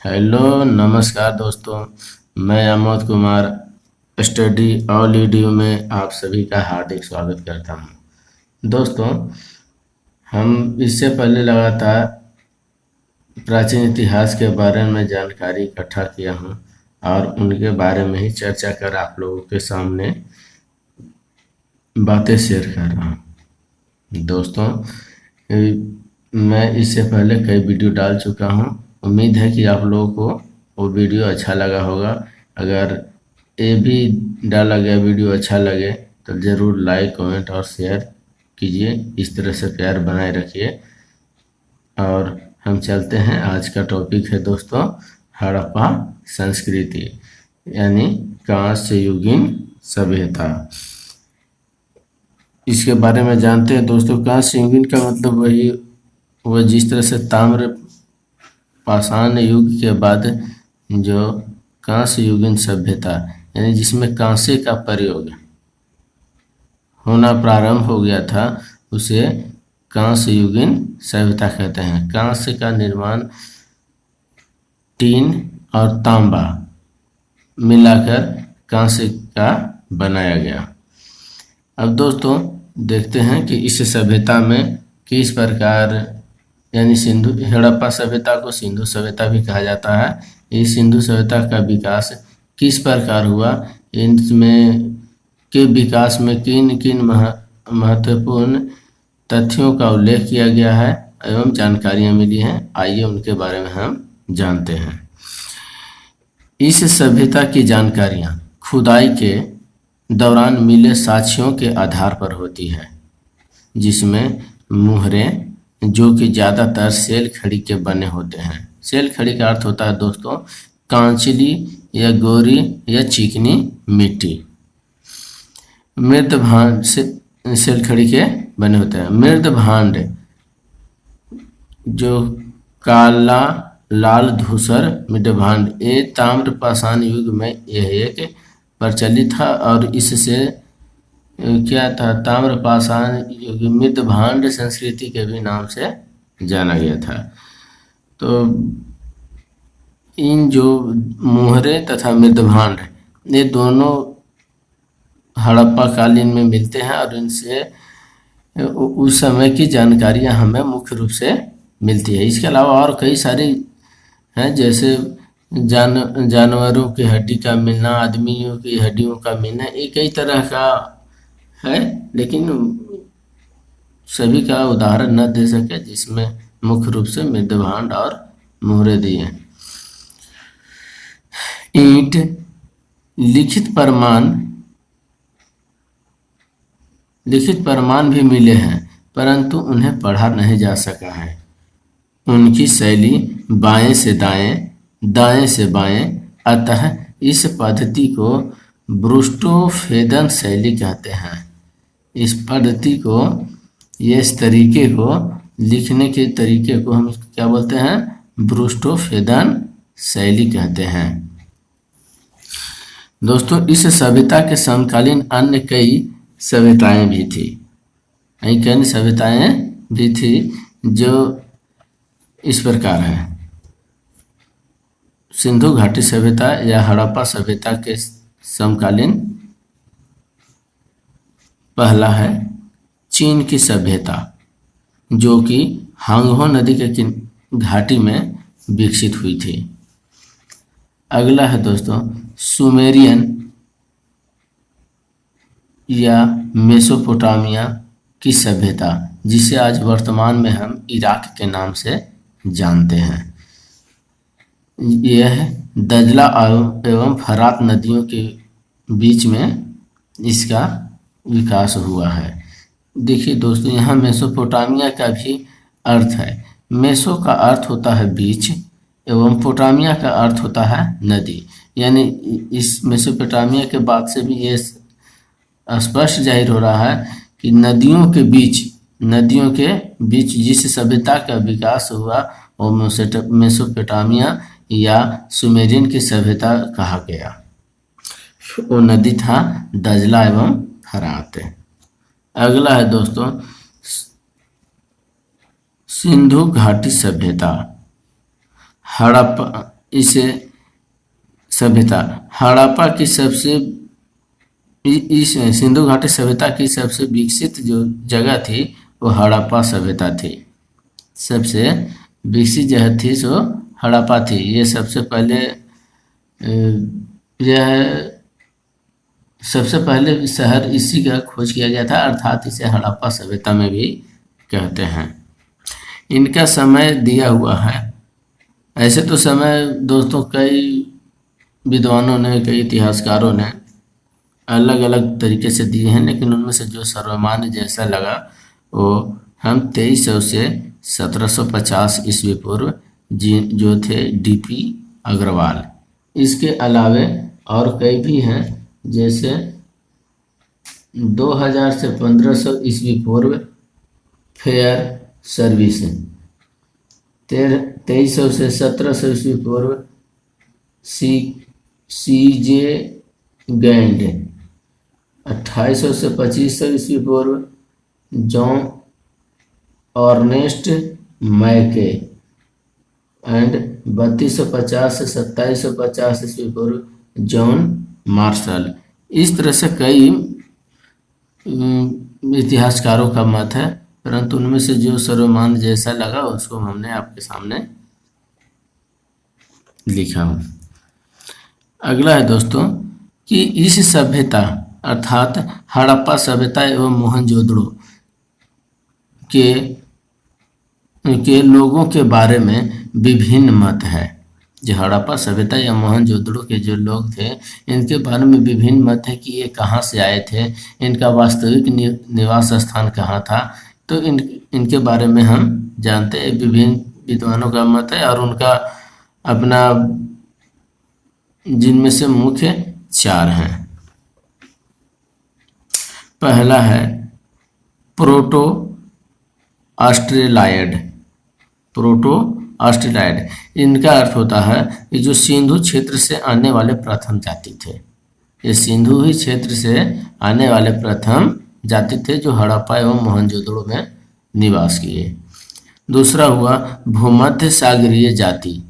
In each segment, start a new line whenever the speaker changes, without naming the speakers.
Hello नमस्कार दोस्तों। मैं Amod Kumar study all EDU में आप सभी का हार्दिक स्वागत करता हूं। दोस्तों, हम इससे पहले लगातार प्राचीन इतिहास के बारे में जानकारी इकट्ठा किया हूं और उनके बारे में ही चर्चा कर आप लोगों के सामने बातें शेयर कर रहा हूं। दोस्तों, मैं इससे पहले कई वीडियो डाल चुका हूं। उम्मीद है कि आप लोगों को वो वीडियो अच्छा लगा होगा। अगर ये भी डाला गया वीडियो अच्छा लगे तो ज़रूर लाइक कमेंट और शेयर कीजिए। इस तरह से प्यार बनाए रखिए। और हम चलते हैं। आज का टॉपिक है दोस्तों हड़प्पा संस्कृति यानी कांस्य युगीन सभ्यता। इसके बारे में जानते हैं दोस्तों। कांस्य युगीन का मतलब वह जिस तरह से ताम्र पाषाण युग के बाद जो कांस्य युगीन सभ्यता यानी जिसमें कांसे का प्रयोग होना प्रारंभ हो गया था उसे कांस्य युगीन सभ्यता कहते हैं। कांस्य का निर्माण टीन और तांबा मिलाकर कांस्य का बनाया गया। अब दोस्तों देखते हैं कि इस सभ्यता में किस प्रकार यानी हड़प्पा सभ्यता को सिंधु सभ्यता भी कहा जाता है। इस सिंधु सभ्यता का विकास किस प्रकार हुआ, इनमें के विकास में किन किन महत्वपूर्ण तथ्यों का उल्लेख किया गया है एवं जानकारियां मिली हैं। आइए उनके बारे में हम जानते हैं। इस सभ्यता की जानकारियां खुदाई के दौरान मिले साक्ष्यों के आधार पर होती है, जिसमें मुहरे जो कि ज़्यादातर सेल खड़ी के बने होते हैं। सेल खड़ी का अर्थ होता है दोस्तों कांचली या गोरी या चिकनी मिट्टी। मृद भांड से सेल खड़ी के बने होते हैं। मृद भांड जो काला लाल धूसर मृद भांड ये ताम्र पाषाण युग में यह एक प्रचलित था और इससे क्या था ताम्र पाषाण युग मृद भांड संस्कृति के भी नाम से जाना गया था। तो इन जो मुहरे तथा मृद भांड ये दोनों हड़प्पा कालीन में मिलते हैं और इनसे उस समय की जानकारियां हमें मुख्य रूप से मिलती है। इसके अलावा और कई सारी हैं, जैसे जानवरों की हड्डी का मिलना, आदमियों की हड्डियों का मिलना, ये कई तरह का है, लेकिन सभी का उदाहरण न दे सके, जिसमें मुख्य रूप से मृद भांड और मुहरे दिए। ईंट लिखित प्रमाण भी मिले हैं, परंतु उन्हें पढ़ा नहीं जा सका है। उनकी शैली बाएं से दाएं, दाएं से बाएं, अतः इस पद्धति को ब्रूस्टोफेदन शैली कहते हैं। इस पद्धति को इस तरीके को लिखने के तरीके को हम क्या बोलते हैं? ब्रूस्टोफेदन शैली कहते हैं। दोस्तों इस सभ्यता के समकालीन अन्य कई सभ्यताएं भी थी। कई सभ्यताएं भी थी जो इस प्रकार है। सिंधु घाटी सभ्यता या हड़प्पा सभ्यता के समकालीन पहला है चीन की सभ्यता, जो कि हांगहो नदी के घाटी में विकसित हुई थी। अगला है दोस्तों सुमेरियन या मेसोपोटामिया की सभ्यता, जिसे आज वर्तमान में हम इराक के नाम से जानते हैं। यह दजला एवं फरात नदियों के बीच में इसका विकास हुआ है। देखिए दोस्तों, यहाँ मेसोपोटामिया का भी अर्थ है। मेसो का अर्थ होता है बीच एवं पोटामिया का अर्थ होता है नदी। यानी इस मेसोपोटामिया के बात से भी ये स्पष्ट जाहिर हो रहा है कि नदियों के बीच जिस सभ्यता का विकास हुआ वो मेसोपोटामिया या सुमेरियन की सभ्यता कहा गया। वो नदी था दजला एवं फरात। अगला है दोस्तों सिंधु घाटी सभ्यता। इसे सभ्यता हड़प्पा की सबसे इस सिंधु घाटी सभ्यता की सबसे विकसित जो जगह थी वो हड़प्पा सभ्यता थी। सबसे विकसित जगह थी सो हड़प्पा थी। ये सबसे पहले यह सबसे पहले शहर इसी का खोज किया गया था, अर्थात इसे हड़प्पा सभ्यता में भी कहते हैं। इनका समय दिया हुआ है। ऐसे तो समय दोस्तों कई विद्वानों ने, कई इतिहासकारों ने अलग अलग तरीके से दिए हैं, लेकिन उनमें से जो सर्वमान्य जैसा लगा वो हम 2300 से 1750 ईस्वी पूर्व जो थे डीपी अग्रवाल। इसके अलावे और कई भी हैं, जैसे 2000 से 1500 ईस्वी पूर्व फेयर सर्विस, 2300 से 1700 ईस्वी पूर्व सीजे गैंड, 2800 से 2500 ईस्वी पूर्व जॉन ऑर्नेस्ट मैके एंड 3250 से 2750 ईस्वी पूर्व जॉन मार्शल। इस तरह से कई इतिहासकारों का मत है, परंतु उनमें से जो सर्वमान्य जैसा लगा उसको हमने आपके सामने लिखा हूँ। अगला है दोस्तों कि इस सभ्यता अर्थात हड़प्पा सभ्यता एवं मोहनजोदड़ो के लोगों के बारे में विभिन्न मत है। जो हड़प्पा सभ्यता या मोहनजोदड़ो के जो लोग थे, इनके बारे में विभिन्न मत है कि ये कहाँ से आए थे, इनका वास्तविक निवास स्थान कहाँ था। तो इनके बारे में हम जानते हैं। विभिन्न विद्वानों का मत है और उनका अपना, जिनमें से मुख्य 4 हैं। पहला है प्रोटो ऑस्ट्रेलाइड। प्रोटो ऑस्ट्रेलाइड, इनका अर्थ होता है कि जो सिंधु क्षेत्र से आने वाले प्रथम जाति थे। ये सिंधु ही क्षेत्र से आने वाले प्रथम जाति थे जो हड़प्पा एवं मोहनजोदड़ो में निवास किए। दूसरा हुआ भूमध्य सागरीय जाति,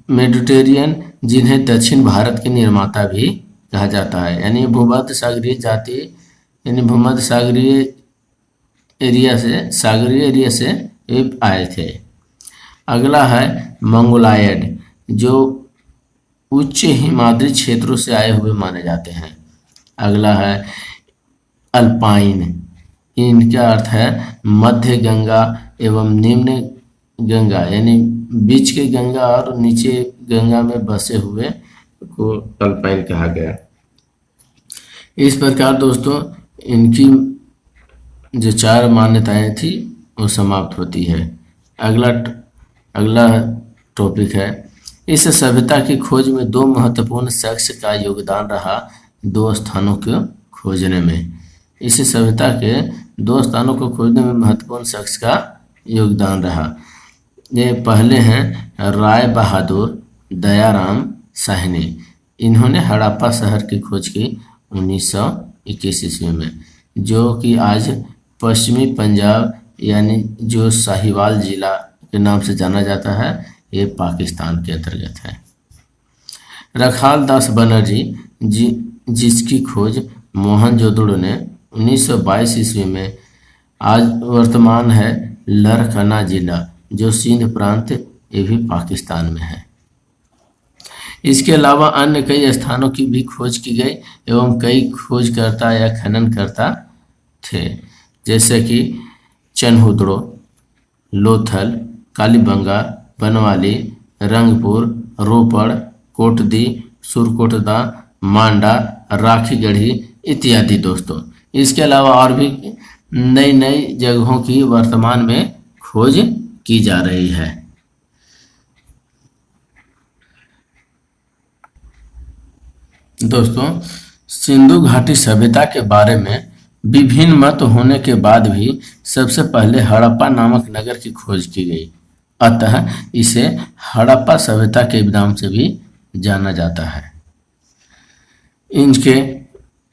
मेडिटेरियन जिन्हें दक्षिण भारत के निर्माता भी कहा जाता है। यानी भूमध्य सागरीय जाति, यानी भूमध्य सागरीय एरिया से आए थे। अगला है मंगोलायड, जो उच्च हिमाद्री क्षेत्रों से आए हुए माने जाते हैं। अगला है अल्पाइन, इनका अर्थ है मध्य गंगा एवं निम्न गंगा, यानी बीच के गंगा और नीचे गंगा में बसे हुए को अल्पाइन कहा गया। इस प्रकार दोस्तों इनकी जो 4 मान्यताएं थी वो समाप्त होती है। अगला टॉपिक है, इस सभ्यता की खोज में 2 महत्वपूर्ण शख्स का योगदान रहा 2 स्थानों को खोजने में। इस सभ्यता के 2 स्थानों को खोजने में महत्वपूर्ण शख्स का योगदान रहा। ये पहले हैं राय बहादुर दयाराम साहनी। इन्होंने हड़प्पा शहर की खोज की 1921 ईस्वी में, जो कि आज पश्चिमी पंजाब यानी जो साहिवाल जिला के नाम से जाना जाता है, ये पाकिस्तान के अंतर्गत है। रखाल दास बनर्जी जिसकी खोज मोहनजोदड़ो ने 1922 ईस्वी में, आज वर्तमान है लरकना जिला जो सिंध प्रांत, ये भी पाकिस्तान में है। इसके अलावा अन्य कई स्थानों की भी खोज की गई एवं कई खोजकर्ता या खननकर्ता थे, जैसे कि चनहुदड़ो, लोथल, कालीबंगा, बनवाली, रंगपुर, रोपड़, कोटदी, सुरकोटदा, मांडा, राखीगढ़ी इत्यादि दोस्तों। इसके अलावा और भी नई नई जगहों की वर्तमान में खोज की जा रही है। दोस्तों सिंधु घाटी सभ्यता के बारे में विभिन्न मत होने के बाद भी सबसे पहले हड़प्पा नामक नगर की खोज की गई, अतः इसे हड़प्पा सभ्यता के नाम से भी जाना जाता है। इनके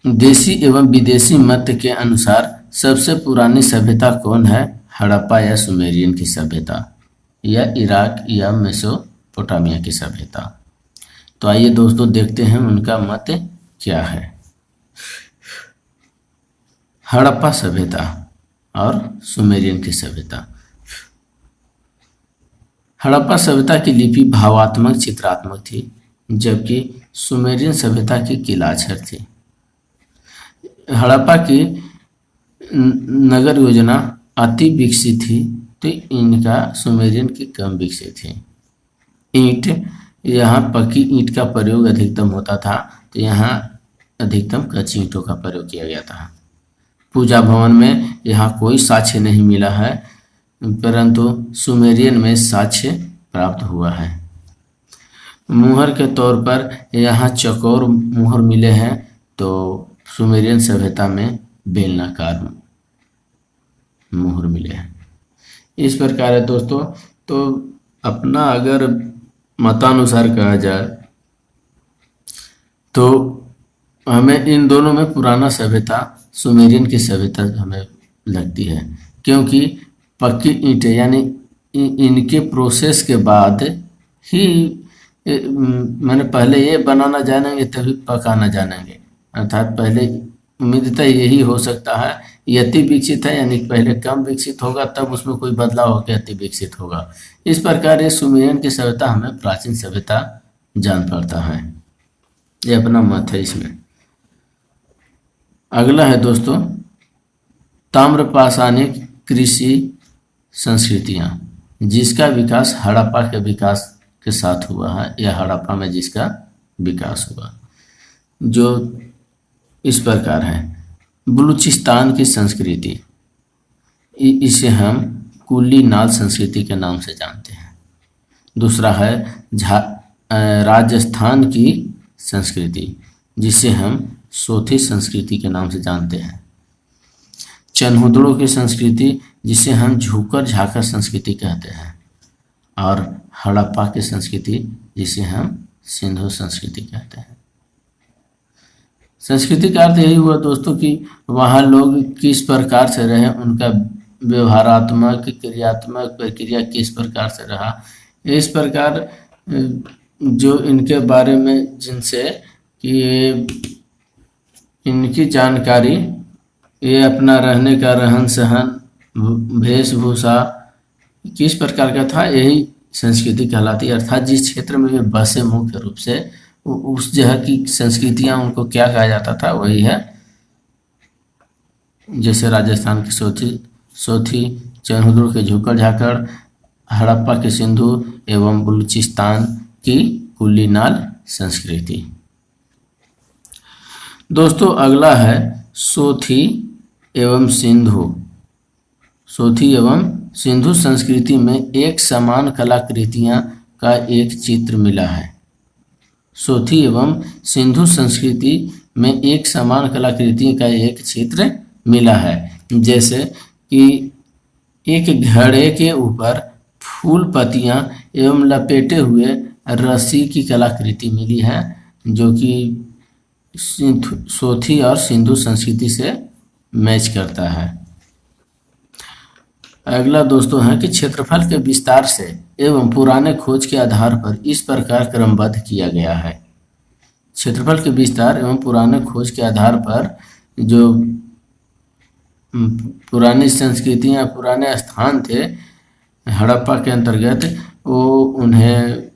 देशी एवं विदेशी मत के अनुसार सबसे पुरानी सभ्यता कौन है? हड़प्पा या सुमेरियन की सभ्यता। या इराक या मेसोपोटामिया की सभ्यता। तो आइए दोस्तों देखते हैं उनका मत क्या है। हड़प्पा सभ्यता और सुमेरियन की सभ्यता। हड़प्पा सभ्यता की लिपि भावात्मक चित्रात्मक थी, जबकि सुमेरियन सभ्यता की किलाक्षर थी। हड़प्पा की नगर योजना अति विकसित थी, तो इनका सुमेरियन की कम विकसित थी। ईंट, यहाँ पक्की ईंट का प्रयोग अधिकतम होता था, तो यहाँ अधिकतम कच्ची ईंटों का प्रयोग किया गया था। पूजा भवन में यहाँ कोई साक्ष्य नहीं मिला है, परंतु सुमेरियन में साक्ष्य प्राप्त हुआ है। मुहर के तौर पर यहाँ चौकोर मुहर मिले हैं, तो सुमेरियन सभ्यता में बेलनाकार मुहर मिले हैं। इस प्रकार है दोस्तों। तो अपना अगर मतानुसार कहा जाए तो हमें इन दोनों में पुराना सभ्यता सुमेरियन की सभ्यता हमें लगती है, क्योंकि पक्की ईंटें यानी इनके प्रोसेस के बाद ही मैंने पहले ये बनाना जानेंगे तभी पकाना जानेंगे, अर्थात पहले उम्मीदतः यही हो सकता है। ये अति विकसित है यानी पहले कम विकसित होगा, तब उसमें कोई बदलाव होकर अति विकसित होगा। इस प्रकार ये सुमेरियन की सभ्यता हमें प्राचीन सभ्यता जान पड़ता है। ये अपना मत है इसमें। अगला है दोस्तों ताम्रपाषाणिक कृषि संस्कृतियाँ, जिसका विकास हड़प्पा के विकास के साथ हुआ है, या हड़प्पा में जिसका विकास हुआ, जो इस प्रकार है। बलूचिस्तान की संस्कृति, इसे हम कुली नाल संस्कृति के नाम से जानते हैं। दूसरा है राजस्थान की संस्कृति, जिसे हम सोथी संस्कृति के नाम से जानते हैं। चन्हुदड़ों की संस्कृति, जिसे हम झूकर झाकर संस्कृति कहते हैं। और हड़प्पा की संस्कृति, जिसे हम सिंधु संस्कृति कहते हैं। संस्कृति का अर्थ यही हुआ दोस्तों कि वहाँ लोग किस प्रकार से रहे, उनका व्यवहारात्मक क्रियात्मक प्रक्रिया किस प्रकार से रहा। इस प्रकार जो इनके बारे में जिनसे कि इनकी जानकारी, ये अपना रहने का रहन सहन वेशभूषा किस प्रकार का था, यही संस्कृति कहलाती है। अर्थात जिस क्षेत्र में वे बसे मुख्य रूप से उस जगह की संस्कृतियाँ उनको क्या कहा जाता था, वही है। जैसे राजस्थान की सोथी, चन्हुदड़ के झूकर झाकड़, हड़प्पा के सिंधु एवं बलूचिस्तान की कुली नाल संस्कृति। दोस्तों अगला है सोथी एवं सिंधु। सोथी एवं सिंधु संस्कृति में एक समान कलाकृतियाँ का एक चित्र मिला है। सोथी एवं सिंधु संस्कृति में एक समान कलाकृति का एक चित्र मिला है, जैसे कि एक घड़े के ऊपर फूल पत्तियां एवं लपेटे हुए रस्सी की कलाकृति मिली है, जो कि सोथी और सिंधु संस्कृति से मैच करता है। अगला दोस्तों है कि क्षेत्रफल के विस्तार से एवं पुराने खोज के आधार पर इस प्रकार क्रमबद्ध किया गया है। क्षेत्रफल के विस्तार एवं पुराने खोज के आधार पर जो पुरानी संस्कृतियाँ, पुराने स्थान थे हड़प्पा के अंतर्गत, वो उन्हें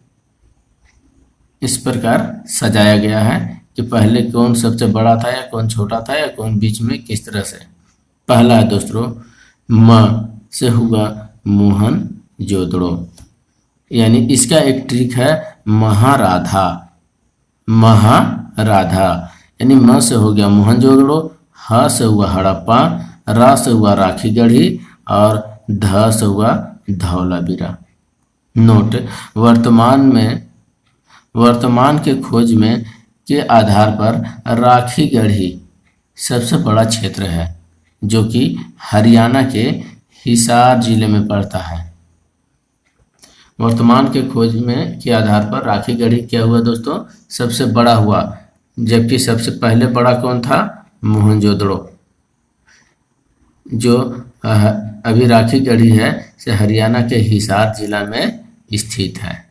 इस प्रकार सजाया गया है कि पहले कौन सबसे बड़ा था या कौन छोटा था या कौन बीच में, किस तरह से। पहला है दोस्तों म से हुआ मोहनजोदड़ो, यानी इसका एक ट्रिक है महाराधा। महाराधा यानी म से हो गया मोहनजोदड़ो, ह से हुआ हड़प्पा, रा से हुआ राखीगढ़ी और ध से हुआ धौलावीरा। नोट, वर्तमान के खोज में के आधार पर राखीगढ़ी सबसे बड़ा क्षेत्र है, जो कि हरियाणा के हिसार जिले में पड़ता है। वर्तमान के खोज में के आधार पर राखीगढ़ी क्या हुआ दोस्तों, सबसे बड़ा हुआ, जबकि सबसे पहले बड़ा कौन था, मोहनजोदड़ो, जो अभी राखी गढ़ी है से हरियाणा के हिसार जिला में स्थित है।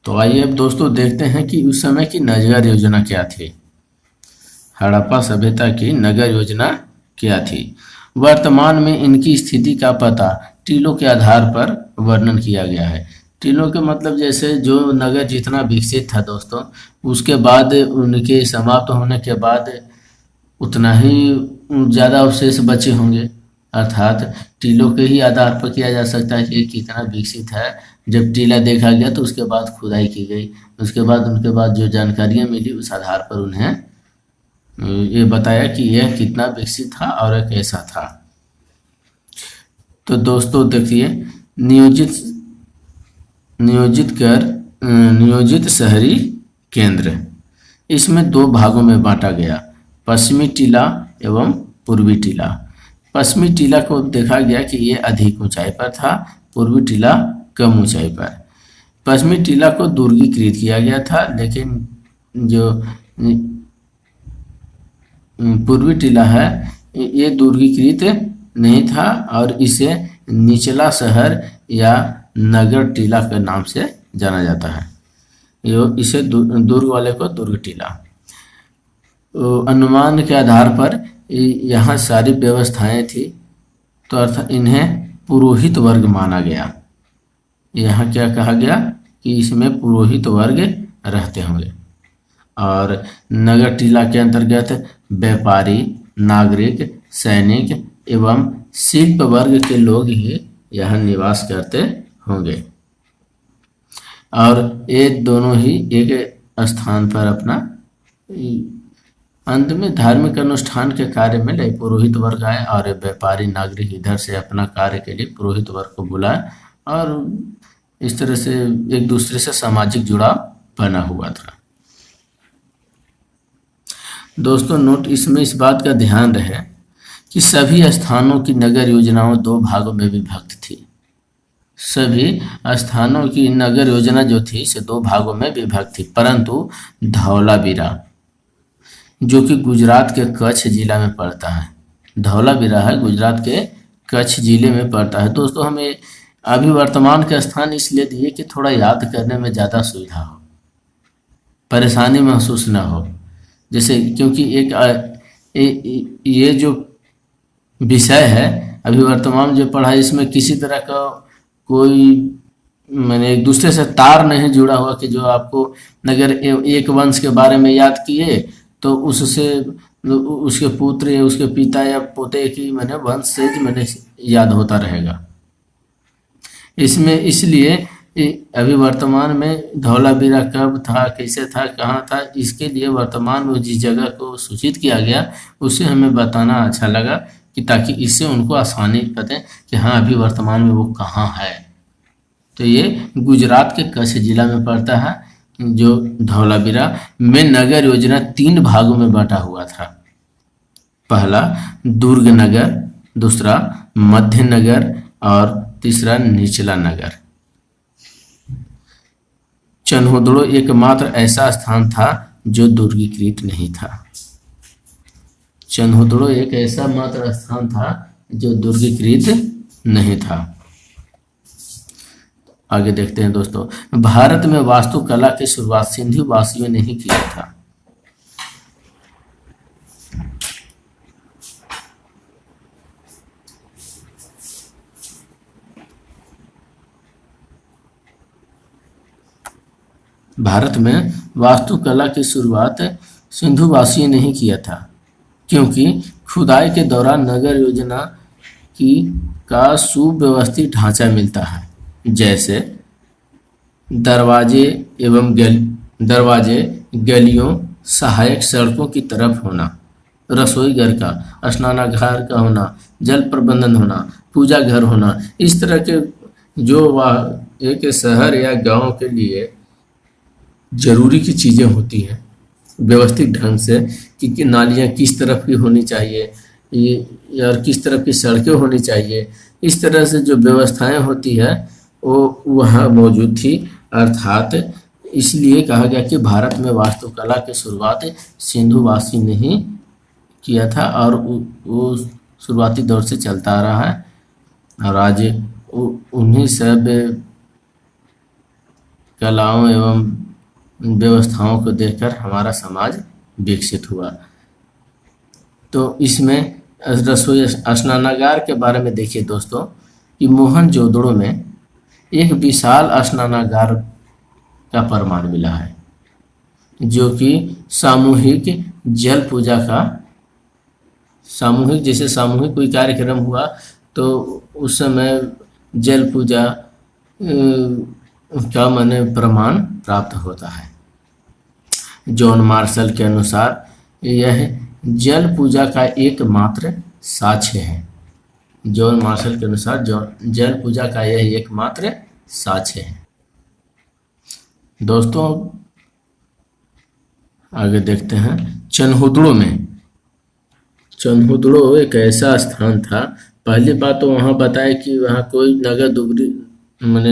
तो आइए अब दोस्तों देखते हैं कि उस समय की नगर योजना क्या थी। हड़प्पा सभ्यता की नगर योजना क्या थी। वर्तमान में इनकी स्थिति का पता टीलों के आधार पर वर्णन किया गया है। टीलों के मतलब जैसे जो नगर जितना विकसित था दोस्तों, उसके बाद उनके समाप्त होने के बाद उतना ही ज़्यादा अवशेष बचे होंगे, अर्थात टीलों के ही आधार पर किया जा सकता है कि कितना विकसित है। जब टीला देखा गया तो उसके बाद खुदाई की गई, उसके बाद उनके बाद जो जानकारियाँ मिली उस आधार पर उन्हें ये बताया कि यह कितना विकसित था और यह कैसा था। तो दोस्तों देखिए, नियोजित शहरी केंद्र, इसमें दो भागों में बांटा गया, पश्चिमी टीला एवं पूर्वी टीला। पश्चिमी टीला को देखा गया कि ये अधिक ऊंचाई पर था, पूर्वी टीला कम ऊंचाई पर। पश्चिमी टीला को दुर्गीकृत किया गया था, लेकिन जो पूर्वी टीला है ये दुर्गीकृत नहीं था और इसे निचला शहर या नगर टीला के नाम से जाना जाता है। इसे दुर्ग वाले को दुर्ग टीला। अनुमान के आधार पर यहाँ सारी व्यवस्थाएं थी, तो अर्थात इन्हें पुरोहित वर्ग माना गया। यहाँ क्या कहा गया कि इसमें पुरोहित वर्ग रहते होंगे। और नगर टीला के अंतर्गत व्यापारी, नागरिक, सैनिक एवं शिल्प वर्ग के लोग ही यहाँ निवास करते होंगे। और ये दोनों ही एक स्थान पर अपना अंत में धार्मिक अनुष्ठान के कार्य में लय पुरोहित वर्ग आए और व्यापारी नागरिक इधर से अपना कार्य के लिए पुरोहित वर्ग को बुलाए और इस तरह से एक दूसरे से सामाजिक जुड़ाव बना हुआ था। दोस्तों नोट इसमें इस बात का ध्यान रहे कि सभी स्थानों की नगर योजनाओं दो भागों में विभक्त थी। सभी स्थानों की नगर योजना जो थी से दो भागों में विभक्त थी, परंतु धौलावीरा जो कि गुजरात के कच्छ जिला में पड़ता है, धौलावीरा है गुजरात के कच्छ जिले में पड़ता है। दोस्तों हमें अभी वर्तमान के स्थान इसलिए दिए कि थोड़ा याद करने में ज़्यादा सुविधा हो, परेशानी महसूस ना हो। जैसे क्योंकि ये जो विषय है अभी वर्तमान जो पढ़ाई, इसमें किसी तरह का कोई मैंने एक दूसरे से तार नहीं जुड़ा हुआ कि जो आपको अगर एक वंश के बारे में याद किए तो उससे उसके पुत्र या उसके पिता या पोते की मैंने वंश से मैंने याद होता रहेगा। इसमें इसलिए अभी वर्तमान में धौलावीरा कब था, कैसे था, कहाँ था, इसके लिए वर्तमान में जिस जगह को सूचित किया गया उसे हमें बताना अच्छा लगा कि ताकि इससे उनको आसानी पते कि हाँ अभी वर्तमान में वो कहाँ है। तो ये गुजरात के कच्छ जिला में पड़ता है। जो धौलावीरा में नगर योजना 3 भागों में बांटा हुआ था। पहला दुर्ग नगर, दूसरा मध्य नगर और तीसरा निचला नगर। चन्होदड़ो एकमात्र ऐसा स्थान था जो दुर्गीकृत नहीं था। चन्होदड़ो एक ऐसा मात्र स्थान था जो दुर्गीकृत नहीं था। आगे देखते हैं दोस्तों, भारत में वास्तुकला की शुरुआत सिंधु वासियों ने ही किया था। भारत में वास्तुकला की शुरुआत सिंधु वासियों ने ही किया था, क्योंकि खुदाई के दौरान नगर योजना की का सुव्यवस्थित ढांचा मिलता है, जैसे दरवाजे, गलियों, सहायक सड़कों की तरफ होना, रसोई घर का, स्नानागार का होना, जल प्रबंधन होना, पूजा घर होना। इस तरह के जो एक शहर या गांव के लिए जरूरी की चीज़ें होती हैं व्यवस्थित ढंग से कि नालियाँ किस तरफ की होनी चाहिए, ये और किस तरफ की सड़कें होनी चाहिए, इस तरह से जो व्यवस्थाएं होती है वो वहाँ मौजूद थी। अर्थात इसलिए कहा गया कि भारत में वास्तुकला की शुरुआत सिंधुवासी ने ही किया था और वो शुरुआती दौर से चलता आ रहा है और आज उन्हीं सब कलाओं एवं व्यवस्थाओं को देखकर हमारा समाज विकसित हुआ। तो इसमें रसोई स्नानागार के बारे में देखिए दोस्तों कि मोहनजोदड़ो में एक विशाल स्नानागार का प्रमाण मिला है, जो कि सामूहिक जल पूजा का जैसे सामूहिक कोई कार्यक्रम हुआ तो उस समय जल पूजा का माने प्रमाण प्राप्त होता है। जॉन मार्शल के अनुसार यह जल पूजा का एकमात्र साक्ष्य है। जॉन मार्शल के अनुसार जल पूजा का यह एकमात्र साक्ष्य है। दोस्तों आगे देखते हैं चनहुदड़ो में। चनहुदड़ो एक ऐसा स्थान था, पहली बात तो वहाँ बताया कि वहाँ कोई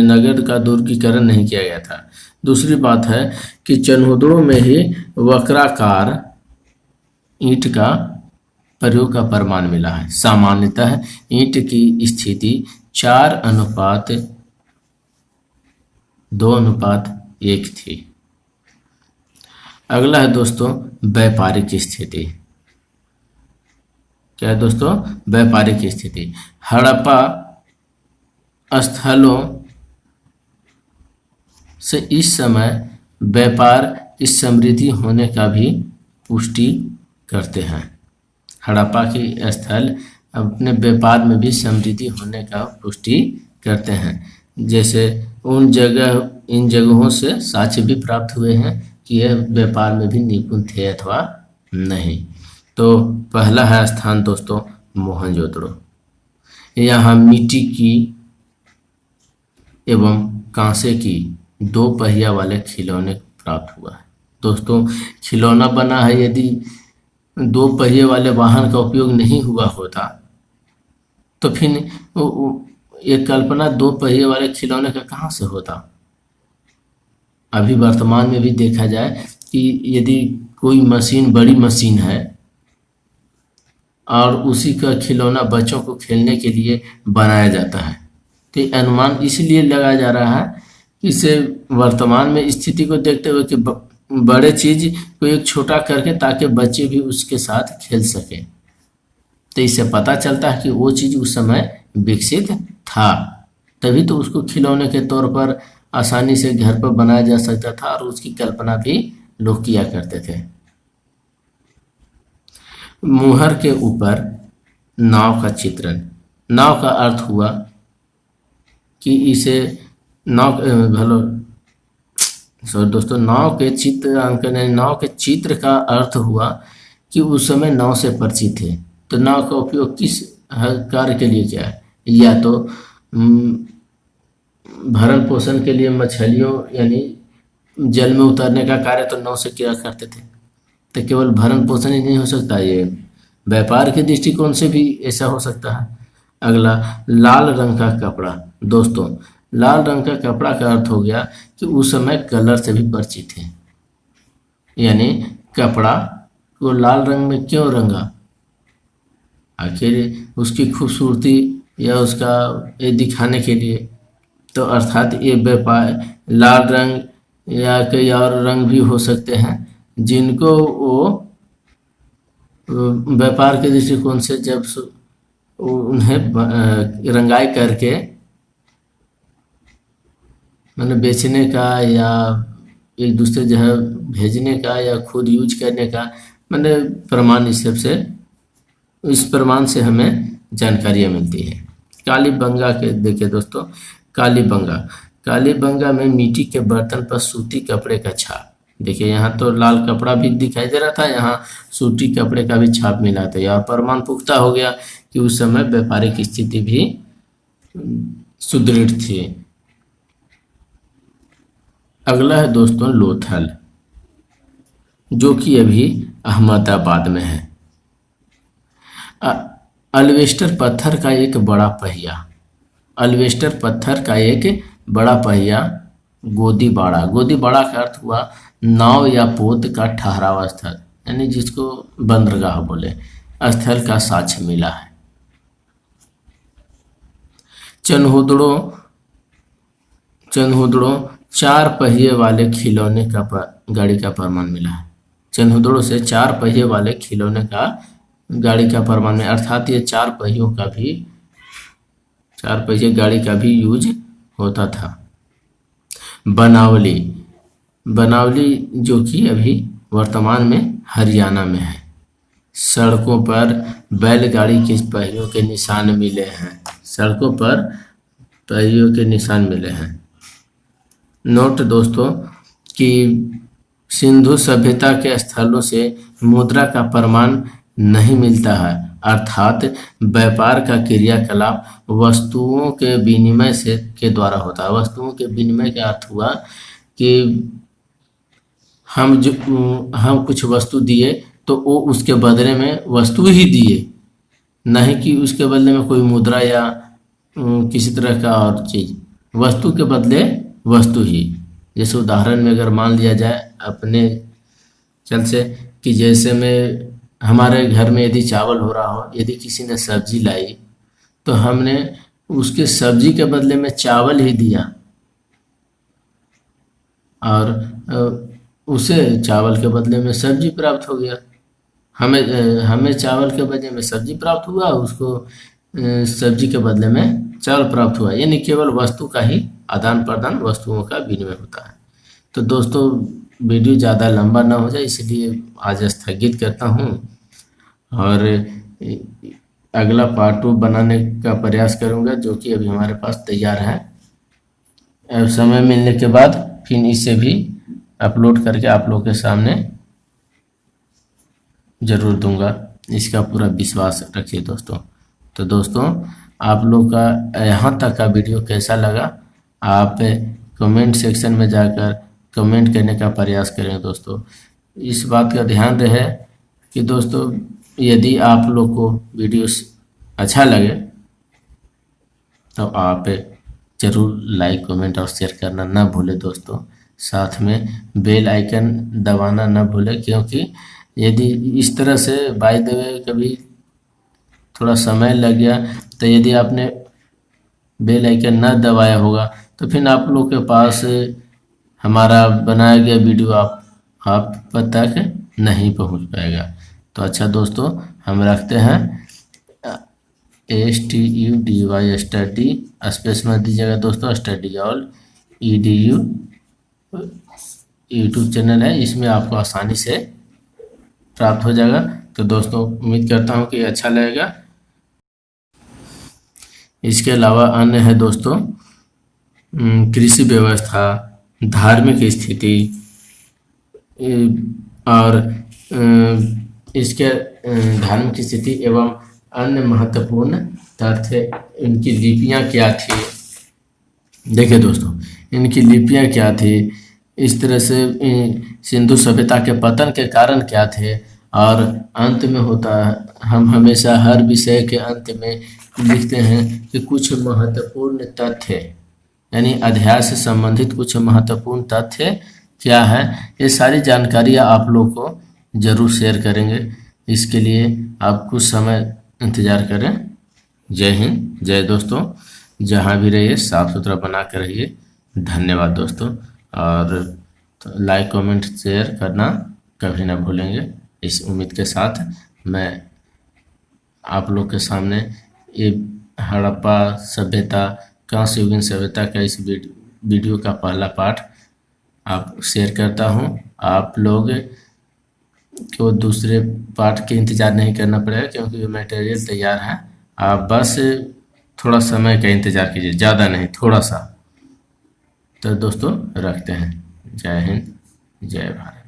नगर का दुर्गीकरण नहीं किया गया था। दूसरी बात है कि चनहुदड़ो में ही वक्राकार ईंट का प्रयोग का प्रमाण मिला है। सामान्यतः ईंट की स्थिति 4:2:1 थी। अगला है दोस्तों व्यापारिक स्थिति। क्या है दोस्तों? व्यापारिक स्थिति। हड़प्पा स्थलों से इस समय व्यापार की समृद्धि होने का भी पुष्टि करते हैं। हड़प्पा की स्थल अपने व्यापार में भी समृद्धि होने का पुष्टि करते हैं। जैसे इन जगहों से साक्ष्य भी प्राप्त हुए हैं कि यह व्यापार में भी निपुण थे अथवा नहीं। तो पहला है स्थान दोस्तों मोहनजोदड़ो। यहाँ मिट्टी की एवं कांसे की 2 पहिया वाले खिलौने प्राप्त हुआ है। दोस्तों खिलौना बना है, यदि 2 पहिए वाले वाहन का उपयोग नहीं हुआ होता तो फिर ये कल्पना 2 पहिए वाले खिलौने का कहाँ से होता। अभी वर्तमान में भी देखा जाए कि यदि कोई मशीन बड़ी मशीन है और उसी का खिलौना बच्चों को खेलने के लिए बनाया जाता है, तो अनुमान इसलिए लगाया जा रहा है कि इसे वर्तमान में स्थिति को देखते हुए कि बड़े चीज को एक छोटा करके ताकि बच्चे भी उसके साथ खेल सके। तो इससे पता चलता है कि वो चीज उस समय विकसित था, तभी तो उसको खिलौने के तौर पर आसानी से घर पर बनाया जा सकता था और उसकी कल्पना भी लोग किया करते थे। मुहर के ऊपर नाव का चित्रण। नाव का अर्थ हुआ कि इसे नाव के चित्र का अर्थ हुआ कि उस समय नाव से परिचित थे। तो नाव का उपयोग किस कार्य के लिए किया है? या तो भरण पोषण के लिए, मछलियों यानी जल में उतरने का कार्य तो नाव से किया करते थे। तो केवल भरण पोषण ही नहीं हो सकता, ये व्यापार के दृष्टिकोण से भी ऐसा हो सकता है। अगला लाल रंग का कपड़ा। दोस्तों लाल रंग का कपड़ा का अर्थ हो गया कि उस समय कलर से भी परिचित थे, यानी कपड़ा को लाल रंग में क्यों रंगा, आखिर उसकी खूबसूरती या उसका ये दिखाने के लिए। तो अर्थात ये व्यापार लाल रंग या कई और रंग भी हो सकते हैं जिनको वो व्यापार के दृष्टिकोण से जब उन्हें रंगाई करके मैंने बेचने का या एक दूसरे जगह भेजने का या खुद यूज करने का मैंने प्रमाण इस प्रमाण से हमें जानकारियाँ मिलती है। कालीबंगा के देखिए दोस्तों, कालीबंगा में मिट्टी के बर्तन पर सूती कपड़े का छाप। देखिए यहाँ तो लाल कपड़ा भी दिखाई दे रहा था, यहाँ सूती कपड़े का भी छाप मिला था। यह प्रमाण पुख्ता हो गया कि उस समय व्यापारिक स्थिति भी सुदृढ़ थी। अगला है दोस्तों लोथल, जो कि अभी अहमदाबाद में है। अल्वेस्टर पत्थर का एक बड़ा पहिया गोदीबाड़ा का अर्थ हुआ नाव या पोत का ठहराव स्थल, यानी जिसको बंदरगाह बोले, स्थल का साक्ष्य मिला है। चनहुदड़ों चनहुदड़ों 4 पहिए वाले खिलौने का गाड़ी का प्रमाण मिला है। चनहुदड़ों से 4 पहिए वाले खिलौने का गाड़ी का प्रमाण है, अर्थात ये 4 पहियों का भी 4 पहिए गाड़ी का भी यूज होता था। बनावली बनावली जो कि अभी वर्तमान में हरियाणा में है। सड़कों पर बैलगाड़ी के पहियों के निशान मिले हैं। सड़कों पर पहियों के निशान मिले हैं। नोट दोस्तों कि सिंधु सभ्यता के स्थलों से मुद्रा का प्रमाण नहीं मिलता है, अर्थात व्यापार का क्रियाकलाप वस्तुओं के विनिमय से के द्वारा होता है। वस्तुओं के विनिमय का अर्थ हुआ कि हम कुछ वस्तु दिए तो वो उसके बदले में वस्तु ही दिए, नहीं कि उसके बदले में कोई मुद्रा या किसी तरह का और चीज़। वस्तु के बदले वस्तु ही। जैसे उदाहरण में अगर मान लिया जाए अपने चल से कि जैसे में हमारे घर में यदि चावल हो रहा हो, यदि किसी ने सब्जी लाई तो हमने उसके सब्जी के बदले में चावल ही दिया और उसे चावल के बदले में सब्जी प्राप्त हो गया। हमें चावल के बदले में सब्जी प्राप्त हुआ, उसको सब्जी के बदले में चावल प्राप्त हुआ। यानी केवल वस्तु का ही आदान प्रदान, वस्तुओं का विनिमय होता है। तो दोस्तों वीडियो ज़्यादा लंबा ना हो जाए इसलिए आज स्थगित करता हूँ और अगला पार्ट 2 बनाने का प्रयास करूँगा, जो कि अभी हमारे पास तैयार है। अब समय मिलने के बाद फिर इसे भी अपलोड करके आप लोग के सामने ज़रूर दूंगा, इसका पूरा विश्वास रखिए दोस्तों। तो दोस्तों आप लोग का यहाँ तक का वीडियो कैसा लगा, आप कमेंट सेक्शन में जाकर कमेंट करने का प्रयास करें दोस्तों। इस बात का ध्यान रहे कि दोस्तों यदि आप लोग को वीडियो अच्छा लगे तो आप ज़रूर लाइक कमेंट और शेयर करना ना भूलें दोस्तों। साथ में बेल आइकन दबाना ना भूलें, क्योंकि यदि इस तरह से बाय द वे कभी थोड़ा समय लग गया तो यदि आपने बेल आइकन ना दबाया होगा तो फिर आप लोग के पास हमारा बनाया गया वीडियो आप तक नहीं पहुंच पाएगा। तो अच्छा दोस्तों हम रखते हैं STUDY स्टडी स्पेस में दीजिएगा दोस्तों। Study all EDU YouTube channel है, इसमें आपको आसानी से प्राप्त हो जाएगा। तो दोस्तों उम्मीद करता हूँ कि अच्छा लगेगा। इसके अलावा अन्य है दोस्तों कृषि व्यवस्था, धार्मिक स्थिति और इसके धार्मिक स्थिति एवं अन्य महत्वपूर्ण तथ्य, इनकी लिपियाँ क्या थी। देखिए दोस्तों इनकी लिपियाँ क्या थी, इस तरह से सिंधु सभ्यता के पतन के कारण क्या थे, और अंत में होता है हम हमेशा हर विषय के अंत में लिखते हैं कि कुछ महत्वपूर्ण तथ्य, यानी अध्याय से संबंधित कुछ महत्वपूर्ण तथ्य क्या है। ये सारी जानकारियाँ आप लोग को ज़रूर शेयर करेंगे। इसके लिए आप कुछ समय इंतज़ार करें। जय हिंद, जय दोस्तों। जहाँ भी रहिए साफ़ सुथरा बना कर रहिए। धन्यवाद दोस्तों। और लाइक कमेंट शेयर करना कभी ना भूलेंगे। इस उम्मीद के साथ मैं आप लोग के सामने ये हड़प्पा सभ्यता, कांस्य युगीन सभ्यता का इस वीडियो का पहला पार्ट आप शेयर करता हूँ। आप लोग को दूसरे पार्ट के इंतज़ार नहीं करना पड़ेगा, क्योंकि ये मटेरियल तैयार है। आप बस थोड़ा समय का इंतज़ार कीजिए, ज़्यादा नहीं, थोड़ा सा। तो दोस्तों रखते हैं। जय हिंद, जय भारत।